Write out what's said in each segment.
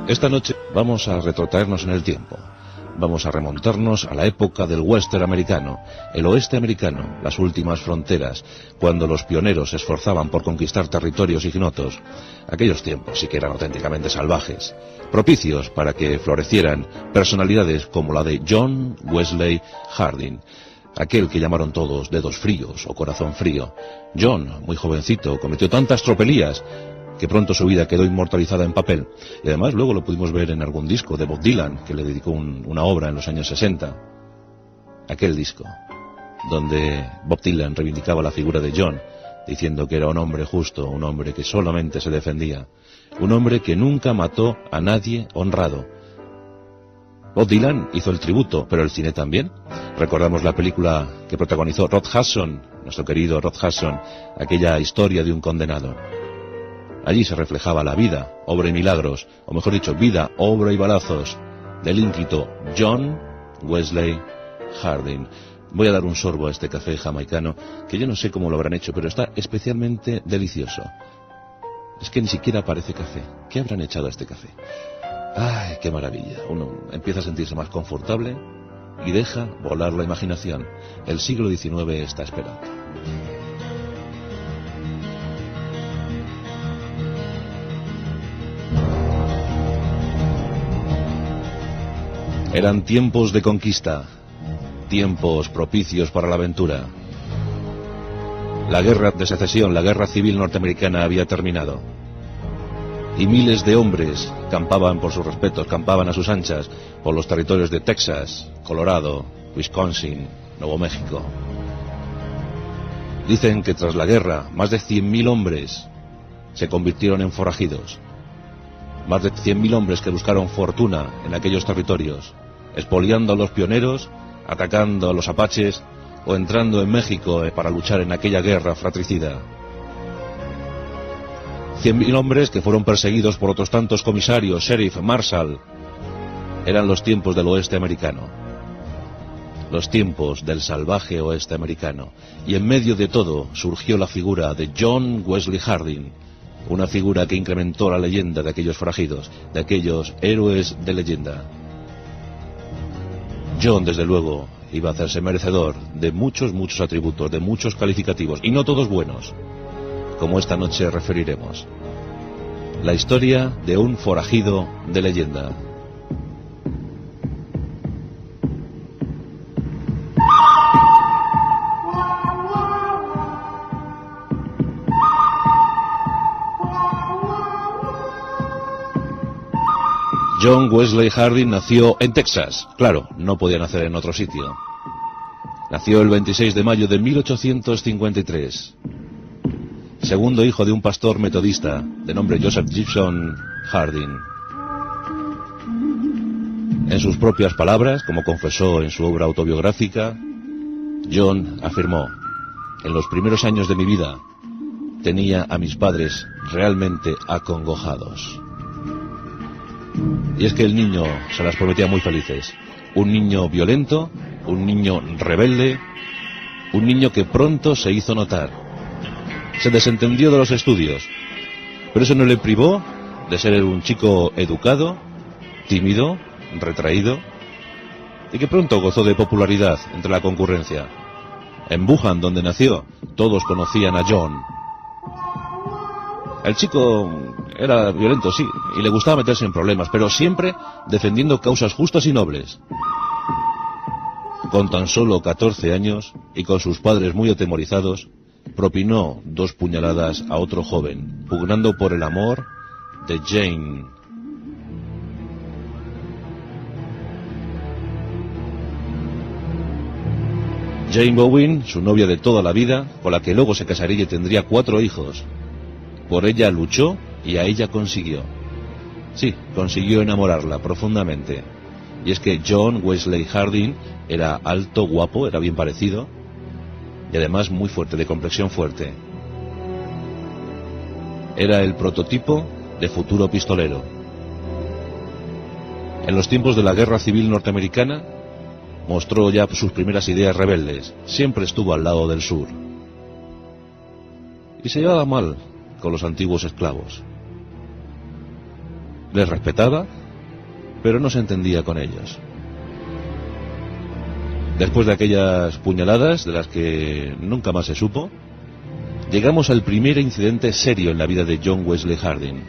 Esta noche vamos a retrotraernos en el tiempo. Vamos a remontarnos a la época del western americano, el oeste americano, las últimas fronteras, cuando los pioneros se esforzaban por conquistar territorios ignotos. Aquellos tiempos sí que eran auténticamente salvajes, propicios para que florecieran personalidades como la de John Wesley Harding, aquel que llamaron todos dedos fríos o corazón frío. John, muy jovencito, cometió tantas tropelías que pronto su vida quedó inmortalizada en papel, y además luego lo pudimos ver en algún disco de Bob Dylan, que le dedicó una obra en los años 60. Aquel disco, donde Bob Dylan reivindicaba la figura de John, diciendo que era un hombre justo, un hombre que solamente se defendía, un hombre que nunca mató a nadie honrado. Bob Dylan hizo el tributo, pero el cine también. Recordamos la película que protagonizó Rod Hudson, nuestro querido Rod Hudson, aquella historia de un condenado. Allí se reflejaba la vida, obra y milagros, o mejor dicho, vida, obra y balazos, del ínclito John Wesley Harding. Voy a dar un sorbo a este café jamaicano, que yo no sé cómo lo habrán hecho, pero está especialmente delicioso. Es que ni siquiera parece café. ¿Qué habrán echado a este café? ¡Ay, qué maravilla! Uno empieza a sentirse más confortable y deja volar la imaginación. El siglo XIX está esperando. Eran tiempos de conquista, tiempos propicios para la aventura. La guerra de secesión, la guerra civil norteamericana había terminado. Y miles de hombres campaban por sus respetos, campaban a sus anchas por los territorios de Texas, Colorado, Wisconsin, Nuevo México. Dicen que tras la guerra, más de 100.000 hombres se convirtieron en forajidos. Más de 100.000 hombres que buscaron fortuna en aquellos territorios, expoliando a los pioneros, atacando a los apaches o entrando en México para luchar en aquella guerra fratricida. 100.000 hombres que fueron perseguidos por otros tantos comisarios, sheriff, marshal. Eran los tiempos del oeste americano, los tiempos del salvaje oeste americano. Y en medio de todo surgió la figura de John Wesley Harding, una figura que incrementó la leyenda de aquellos forajidos, de aquellos héroes de leyenda. John, desde luego, iba a hacerse merecedor de muchos atributos, de muchos calificativos, y no todos buenos, como esta noche referiremos. La historia de un forajido de leyenda. John Wesley Harding nació en Texas. Claro, no podía nacer en otro sitio. Nació el 26 de mayo de 1853. Segundo hijo de un pastor metodista de nombre Joseph Gibson Harding. En sus propias palabras, como confesó en su obra autobiográfica, John afirmó: en los primeros años de mi vida tenía a mis padres realmente acongojados. Y es que el niño se las prometía muy felices. Un niño violento, un niño rebelde, un niño que pronto se hizo notar. Se desentendió de los estudios, pero eso no le privó de ser un chico educado, tímido, retraído, y que pronto gozó de popularidad entre la concurrencia. En Wuhan, donde nació, todos conocían a John. El chico era violento, sí, y le gustaba meterse en problemas, pero siempre defendiendo causas justas y nobles. Con tan solo 14 años, y con sus padres muy atemorizados, propinó 2 puñaladas a otro joven, pugnando por el amor de Jane. Jane Bowen, su novia de toda la vida, con la que luego se casaría y tendría 4 hijos. Por ella luchó y a ella consiguió. Sí, consiguió enamorarla profundamente. Y es que John Wesley Harding era alto, guapo, era bien parecido, y además muy fuerte, de complexión fuerte. Era el prototipo de futuro pistolero. En los tiempos de la Guerra Civil Norteamericana mostró ya sus primeras ideas rebeldes. Siempre estuvo al lado del sur. Y se llevaba mal con los antiguos esclavos. Les respetaba, pero no se entendía con ellos. Después de aquellas puñaladas, de las que nunca más se supo, llegamos al primer incidente serio en la vida de John Wesley Harding.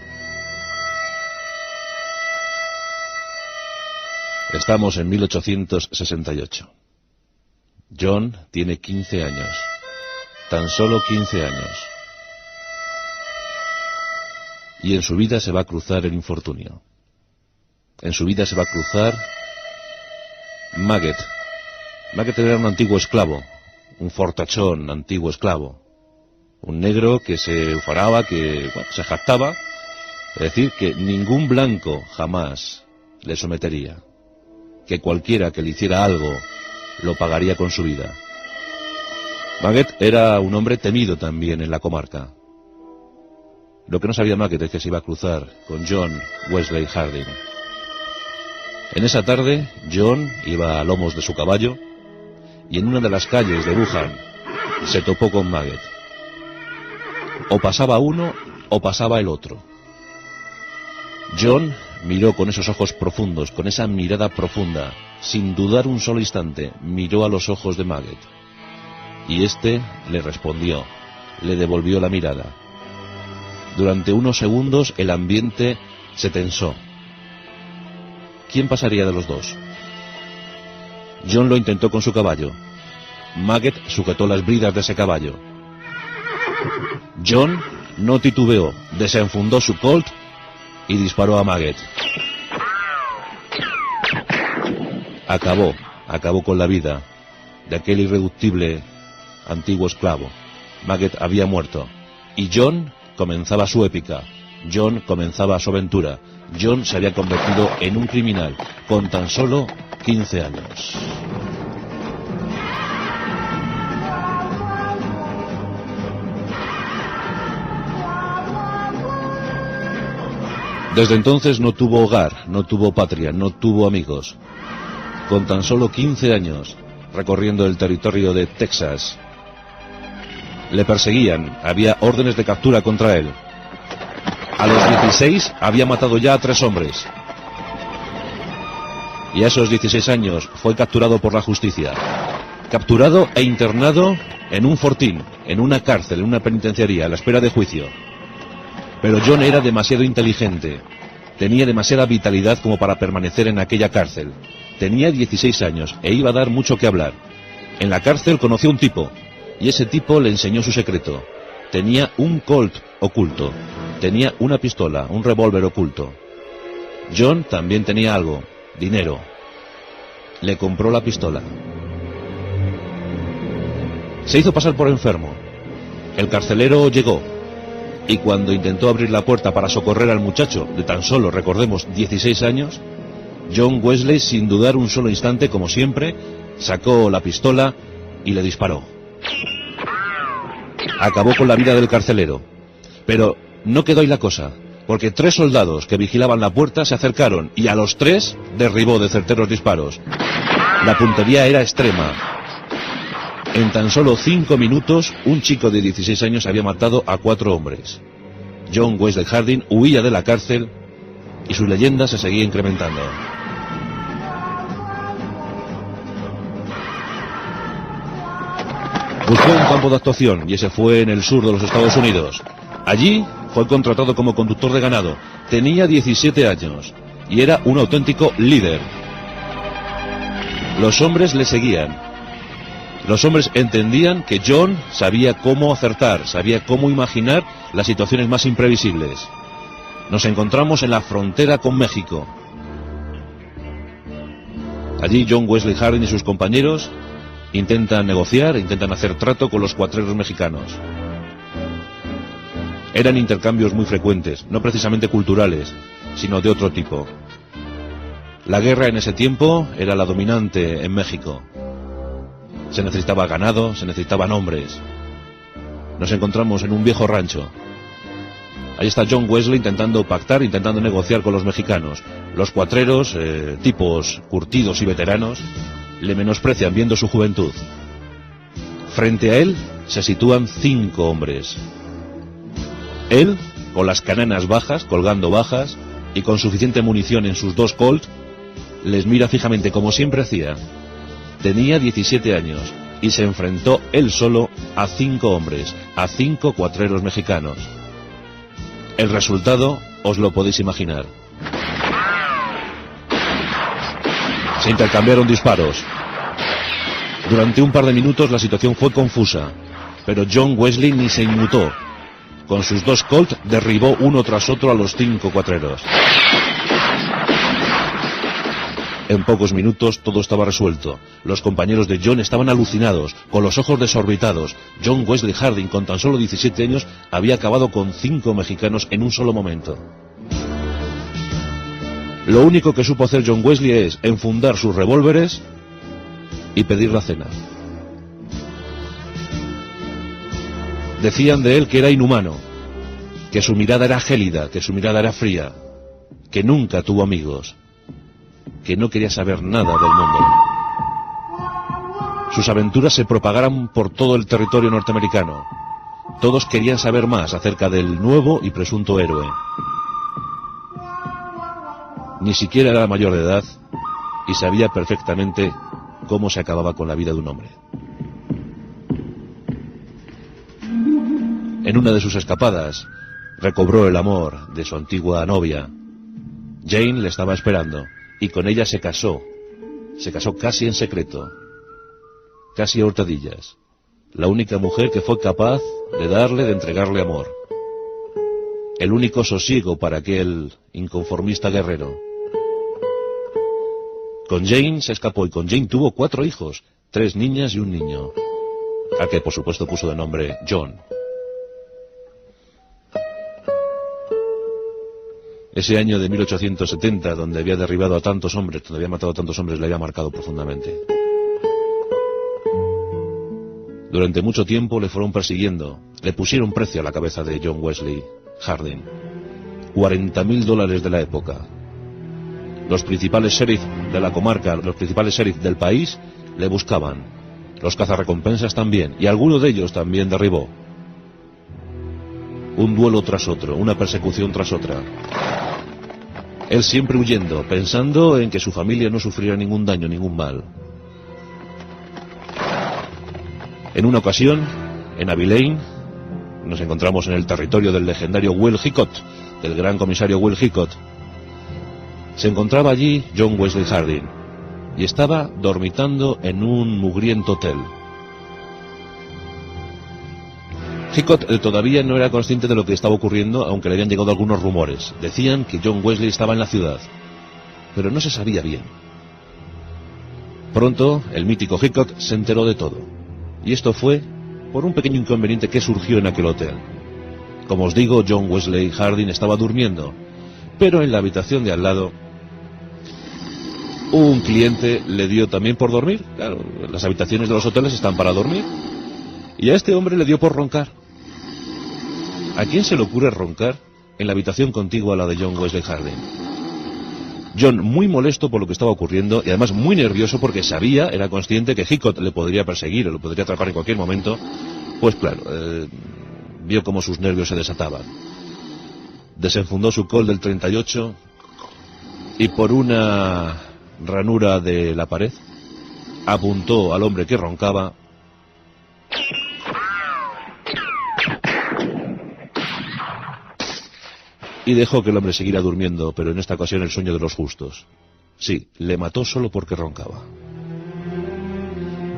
Estamos en 1868. John tiene 15 años. Tan solo 15 años. Y en su vida se va a cruzar el infortunio. En su vida se va a cruzar Maggett. Maggett era un antiguo esclavo, un fortachón antiguo esclavo. Un negro que se ufanaba, que se jactaba, es decir, que ningún blanco jamás le sometería. Que cualquiera que le hiciera algo lo pagaría con su vida. Maggett era un hombre temido también en la comarca. Lo que no sabía Maggett es que se iba a cruzar con John Wesley Harding. En esa tarde, John iba a lomos de su caballo y en una de las calles de Wuhan se topó con Maggett. O pasaba uno o pasaba el otro. John miró con esos ojos profundos, con esa mirada profunda, sin dudar un solo instante, miró a los ojos de Maggett. Y éste le respondió, le devolvió la mirada. Durante unos segundos el ambiente se tensó. ¿Quién pasaría de los dos? John lo intentó con su caballo. Maggett sujetó las bridas de ese caballo. John no titubeó, desenfundó su Colt y disparó a Maggett. Acabó con la vida de aquel irreductible antiguo esclavo. Maggett había muerto y John comenzaba su épica. John comenzaba su aventura. John se había convertido en un criminal con tan solo 15 años. Desde entonces no tuvo hogar, no tuvo patria, no tuvo amigos. Con tan solo 15 años, recorriendo el territorio de Texas, le perseguían, había órdenes de captura contra él. A los 16 había matado ya a 3 hombres. Y a esos 16 años fue capturado por la justicia. Capturado e internado en un fortín, en una cárcel, en una penitenciaría, a la espera de juicio. Pero John era demasiado inteligente, tenía demasiada vitalidad como para permanecer en aquella cárcel. Tenía 16 años e iba a dar mucho que hablar. En la cárcel conoció a un tipo, y ese tipo le enseñó su secreto. Tenía un Colt oculto, tenía una pistola, un revólver oculto. John también tenía algo, dinero. Le compró la pistola. Se hizo pasar por enfermo. El carcelero llegó. Y cuando intentó abrir la puerta para socorrer al muchacho, de tan solo, recordemos, 16 años, John Wesley, sin dudar un solo instante, como siempre, sacó la pistola y le disparó. Acabó con la vida del carcelero. Pero no quedó ahí la cosa, porque 3 soldados que vigilaban la puerta se acercaron y a los 3 derribó de certeros disparos. La puntería era extrema. En tan solo 5 minutos, un chico de 16 años había matado a 4 hombres. John Wesley Harding huía de la cárcel y su leyenda se seguía incrementando. Buscó un campo de actuación y ese fue en el sur de los Estados Unidos. Allí fue contratado como conductor de ganado. Tenía 17 años y era un auténtico líder. Los hombres le seguían. Los hombres entendían que John sabía cómo acertar, sabía cómo imaginar las situaciones más imprevisibles. Nos encontramos en la frontera con México. Allí John Wesley Harding y sus compañeros intentan negociar, intentan hacer trato con los cuatreros mexicanos. Eran intercambios muy frecuentes, no precisamente culturales, sino de otro tipo. La guerra en ese tiempo era la dominante en México. Se necesitaba ganado, se necesitaban hombres. Nos encontramos en un viejo rancho. Ahí está John Wesley intentando pactar, intentando negociar con los mexicanos. Los cuatreros, tipos curtidos y veteranos, le menosprecian viendo su juventud. Frente a él se sitúan 5 hombres. Él, con las cananas bajas, colgando bajas, y con suficiente munición en sus 2 Colt, les mira fijamente como siempre hacía. Tenía 17 años y se enfrentó él solo a 5 hombres, a 5 cuatreros mexicanos. El resultado os lo podéis imaginar. Se intercambiaron disparos. Durante un par de minutos la situación fue confusa, pero John Wesley ni se inmutó. Con sus 2 Colt derribó uno tras otro a los 5 cuatreros. En pocos minutos todo estaba resuelto. Los compañeros de John estaban alucinados, con los ojos desorbitados. John Wesley Harding, con tan solo 17 años, había acabado con 5 mexicanos en un solo momento. Lo único que supo hacer John Wesley es enfundar sus revólveres y pedir la cena. Decían de él que era inhumano, que su mirada era gélida, que su mirada era fría, que nunca tuvo amigos, que no quería saber nada del mundo. Sus aventuras se propagaron por todo el territorio norteamericano. Todos querían saber más acerca del nuevo y presunto héroe. Ni siquiera era mayor de edad y sabía perfectamente cómo se acababa con la vida de un hombre. En una de sus escapadas, recobró el amor de su antigua novia. Jane le estaba esperando y con ella se casó. Se casó casi en secreto, casi a hurtadillas. La única mujer que fue capaz de entregarle amor. El único sosiego para aquel inconformista guerrero. Con Jane se escapó y con Jane tuvo 4 hijos, 3 niñas y un niño, al que por supuesto puso de nombre John. Ese año de 1870, donde había derribado a tantos hombres, donde había matado a tantos hombres, le había marcado profundamente. Durante mucho tiempo le fueron persiguiendo, le pusieron precio a la cabeza de John Wesley Harding. $40.000 de la época. Los principales sheriff de la comarca, los principales sheriff del país, le buscaban. Los cazarrecompensas también, y alguno de ellos también derribó. Un duelo tras otro, una persecución tras otra. Él siempre huyendo, pensando en que su familia no sufriera ningún daño, ningún mal. En una ocasión, en Abilene, nos encontramos en el territorio del legendario Will Hickok, del gran comisario Will Hickok. Se encontraba allí John Wesley Harding y estaba dormitando en un mugriento hotel. Hickok todavía no era consciente de lo que estaba ocurriendo, aunque le habían llegado algunos rumores. Decían que John Wesley estaba en la ciudad, pero no se sabía bien. Pronto, el mítico Hickok se enteró de todo, y esto fue por un pequeño inconveniente que surgió en aquel hotel. Como os digo, John Wesley Harding estaba durmiendo, pero en la habitación de al lado, un cliente le dio también por dormir. Claro, las habitaciones de los hoteles están para dormir. Y a este hombre le dio por roncar. ¿A quién se le ocurre roncar en la habitación contigua a la de John Wesley Harding? John, muy molesto por lo que estaba ocurriendo y además muy nervioso porque sabía, era consciente que Hickok le podría perseguir o lo podría atrapar en cualquier momento, pues claro, vio cómo sus nervios se desataban. Desenfundó su Colt del 38 y por una ranura de la pared apuntó al hombre que roncaba y dejó que el hombre siguiera durmiendo, pero en esta ocasión el sueño de los justos. Sí, le mató solo porque roncaba.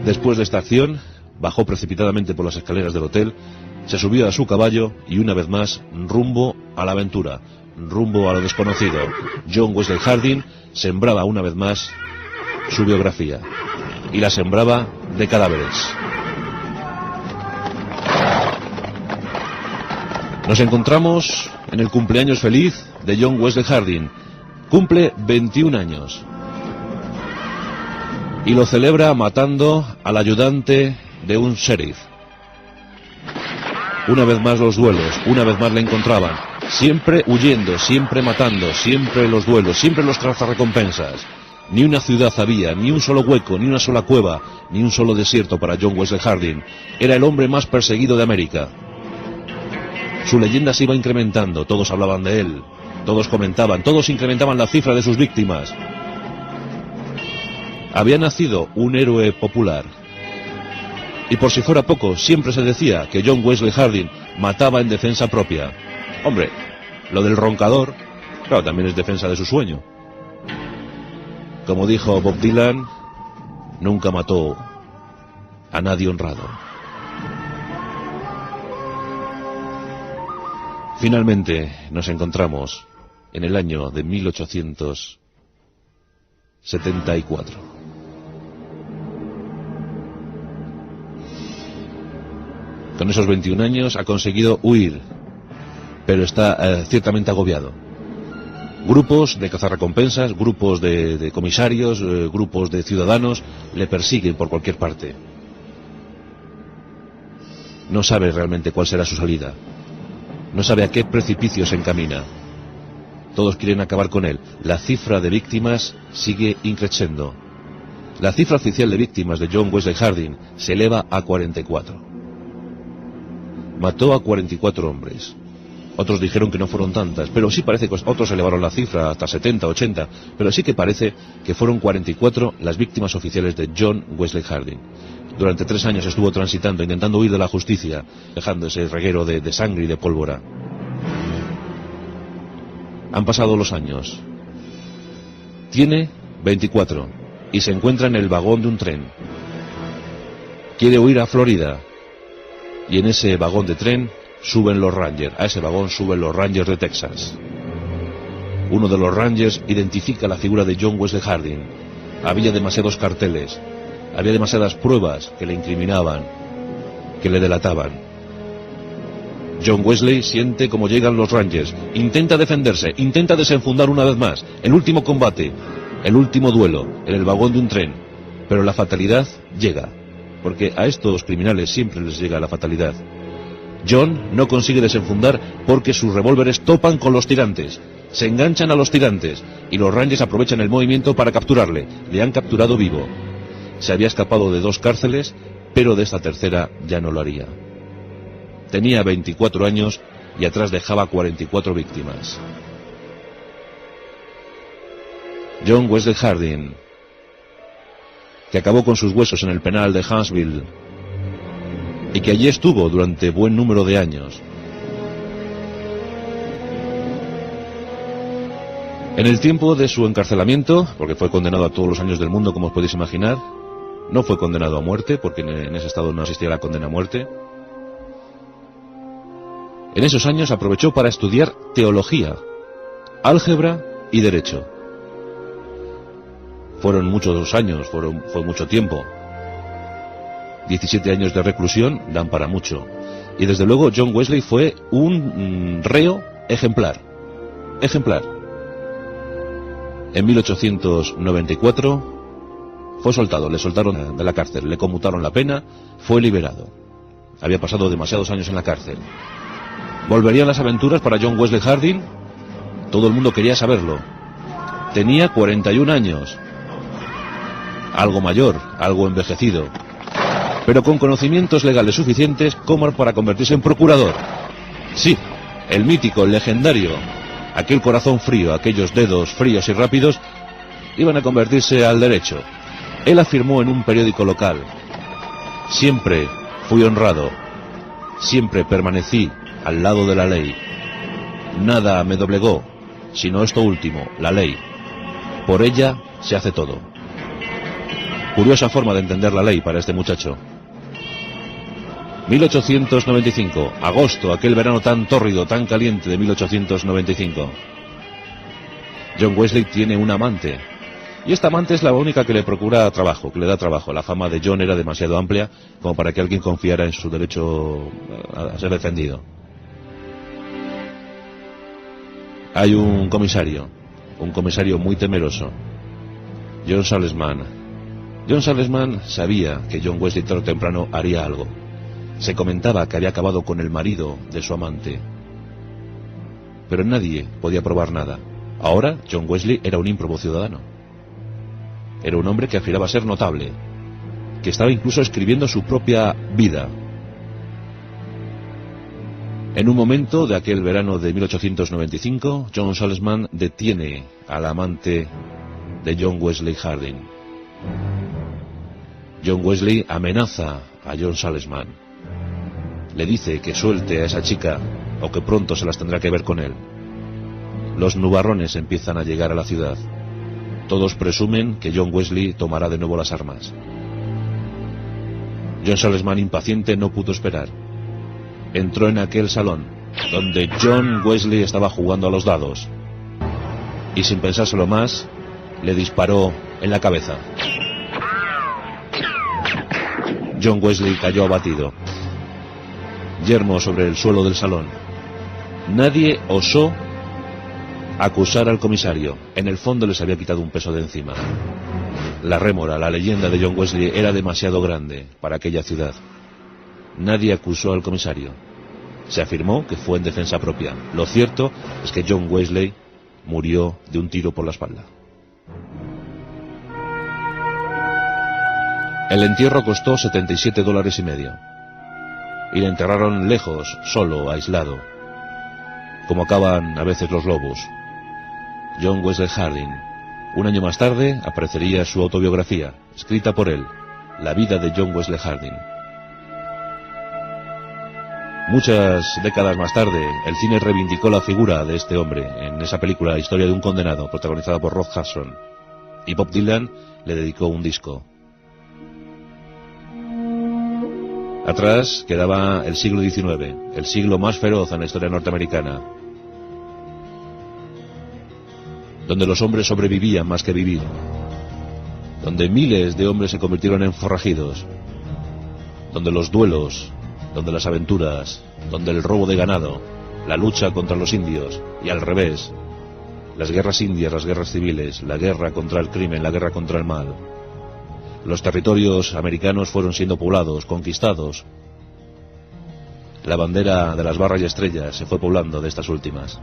Después de esta acción, bajó precipitadamente por las escaleras del hotel, se subió a su caballo y una vez más rumbo a la aventura, rumbo a lo desconocido. John Wesley Harding sembraba una vez más su biografía, y la sembraba de cadáveres. Nos encontramos en el cumpleaños feliz de John Wesley Harding. Cumple 21 años. Y lo celebra matando al ayudante de un sheriff. Una vez más los duelos, una vez más le encontraban. Siempre huyendo, siempre matando, siempre los duelos, siempre los cazarrecompensas. Ni una ciudad había, ni un solo hueco, ni una sola cueva, ni un solo desierto para John Wesley Harding. Era el hombre más perseguido de América. Su leyenda se iba incrementando, todos hablaban de él, todos comentaban, todos incrementaban la cifra de sus víctimas. había nacido un héroe popular. Y por si fuera poco, siempre se decía que John Wesley Harding mataba en defensa propia. Hombre, lo del roncador, claro, también es defensa de su sueño. Como dijo Bob Dylan, nunca mató a nadie honrado. Finalmente nos encontramos en el año de 1874. Con esos 21 años ha conseguido huir, pero está ciertamente agobiado. Grupos de cazarrecompensas, grupos de comisarios, grupos de ciudadanos le persiguen por cualquier parte. No sabe realmente cuál será su salida. No sabe a qué precipicio se encamina. Todos quieren acabar con él. La cifra de víctimas sigue increciendo. La cifra oficial de víctimas de John Wesley Harding se eleva a 44. Mató a 44 hombres. Otros dijeron que no fueron tantas, pero sí parece que otros elevaron la cifra hasta 70, 80, pero sí que parece que fueron 44 las víctimas oficiales de John Wesley Harding. Durante 3 años estuvo transitando, intentando huir de la justicia, dejando ese reguero de sangre y de pólvora. Han pasado los años. Tiene 24 y se encuentra en el vagón de un tren. Quiere huir a Florida y en ese vagón de tren suben los Rangers. A ese vagón suben los Rangers de Texas. Uno de los Rangers identifica la figura de John Wesley Harding. Había demasiados carteles, había demasiadas pruebas que le incriminaban, que le delataban. John Wesley siente como llegan los Rangers, intenta defenderse, intenta desenfundar una vez más, el último combate, el último duelo, en el vagón de un tren, pero la fatalidad llega, porque a estos criminales siempre les llega la fatalidad. John no consigue desenfundar porque sus revólveres topan con los tirantes, se enganchan a los tirantes y los Rangers aprovechan el movimiento para capturarle. Le han capturado vivo. Se había escapado de 2 cárceles, pero de esta tercera ya no lo haría. Tenía 24 años y atrás dejaba 44 víctimas. John Wesley Harding, que acabó con sus huesos en el penal de Huntsville y que allí estuvo durante buen número de años. En el tiempo de su encarcelamiento, porque fue condenado a todos los años del mundo, como os podéis imaginar, no fue condenado a muerte, porque en ese estado no existía la condena a muerte. En esos años aprovechó para estudiar teología, álgebra y derecho. Fueron muchos años, fue mucho tiempo. 17 años de reclusión dan para mucho. Y desde luego John Wesley fue un reo ejemplar. Ejemplar. En 1894 fue soltado, le soltaron de la cárcel, le conmutaron la pena, fue liberado. Había pasado demasiados años en la cárcel. ¿Volverían las aventuras para John Wesley Harding? Todo el mundo quería saberlo. Tenía 41 años. Algo mayor, algo envejecido, pero con conocimientos legales suficientes como para convertirse en procurador. Sí, el mítico, el legendario, aquel corazón frío, aquellos dedos fríos y rápidos, iban a convertirse al derecho. Él afirmó en un periódico local: siempre fui honrado, siempre permanecí al lado de la ley. Nada me doblegó, sino esto último, la ley. Por ella se hace todo. Curiosa forma de entender la ley para este muchacho. 1895, agosto, aquel verano tan tórrido, tan caliente de 1895. John Wesley tiene una amante, y esta amante es la única que le procura trabajo, que le da trabajo. La fama de John era demasiado amplia como para que alguien confiara en su derecho a ser defendido. Hay un comisario muy temeroso, John Salesman. John Salesman sabía que John Wesley tarde o temprano haría algo. Se comentaba que había acabado con el marido de su amante, pero nadie podía probar nada. Ahora John Wesley era un ímprobo ciudadano. Era un hombre que afirmaba ser notable, que estaba incluso escribiendo su propia vida. En un momento de aquel verano de 1895, John Salesman detiene al amante de John Wesley Harding. John Wesley amenaza a John Salesman. Le dice que suelte a esa chica o que pronto se las tendrá que ver con él. Los nubarrones empiezan a llegar a la ciudad. Todos presumen que John Wesley tomará de nuevo las armas. John Salesman, impaciente, no pudo esperar. Entró en aquel salón donde John Wesley estaba jugando a los dados y, sin pensárselo más, le disparó en la cabeza. John Wesley cayó abatido, yermo sobre el suelo del salón. Nadie osó acusar al comisario. En el fondo les había quitado un peso de encima. La rémora, la leyenda de John Wesley era demasiado grande para aquella ciudad. Nadie acusó al comisario. Se afirmó que fue en defensa propia. Lo cierto es que John Wesley murió de un tiro por la espalda. El entierro costó $77.50. Y le enterraron lejos, solo, aislado, como acaban a veces los lobos. John Wesley Harding. Un año más tarde aparecería su autobiografía, escrita por él, La vida de John Wesley Harding. Muchas décadas más tarde, el cine reivindicó la figura de este hombre en esa película Historia de un condenado, protagonizada por Rock Hudson, y Bob Dylan le dedicó un disco. Atrás quedaba el siglo XIX, el siglo más feroz en la historia norteamericana, donde los hombres sobrevivían más que vivir, donde miles de hombres se convirtieron en forrajidos, donde los duelos, donde las aventuras, donde el robo de ganado, la lucha contra los indios, y al revés, las guerras indias, las guerras civiles, la guerra contra el crimen, la guerra contra el mal. Los territorios americanos fueron siendo poblados, conquistados. La bandera de las barras y estrellas se fue poblando de estas últimas.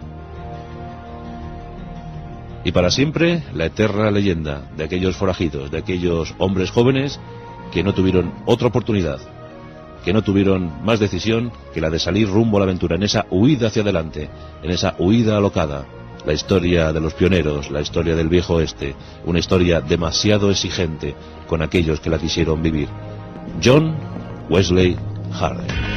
Y para siempre la eterna leyenda de aquellos forajidos, de aquellos hombres jóvenes que no tuvieron otra oportunidad, que no tuvieron más decisión que la de salir rumbo a la aventura, en esa huida hacia adelante, en esa huida alocada. La historia de los pioneros, la historia del viejo oeste, una historia demasiado exigente con aquellos que la quisieron vivir. John Wesley Harding.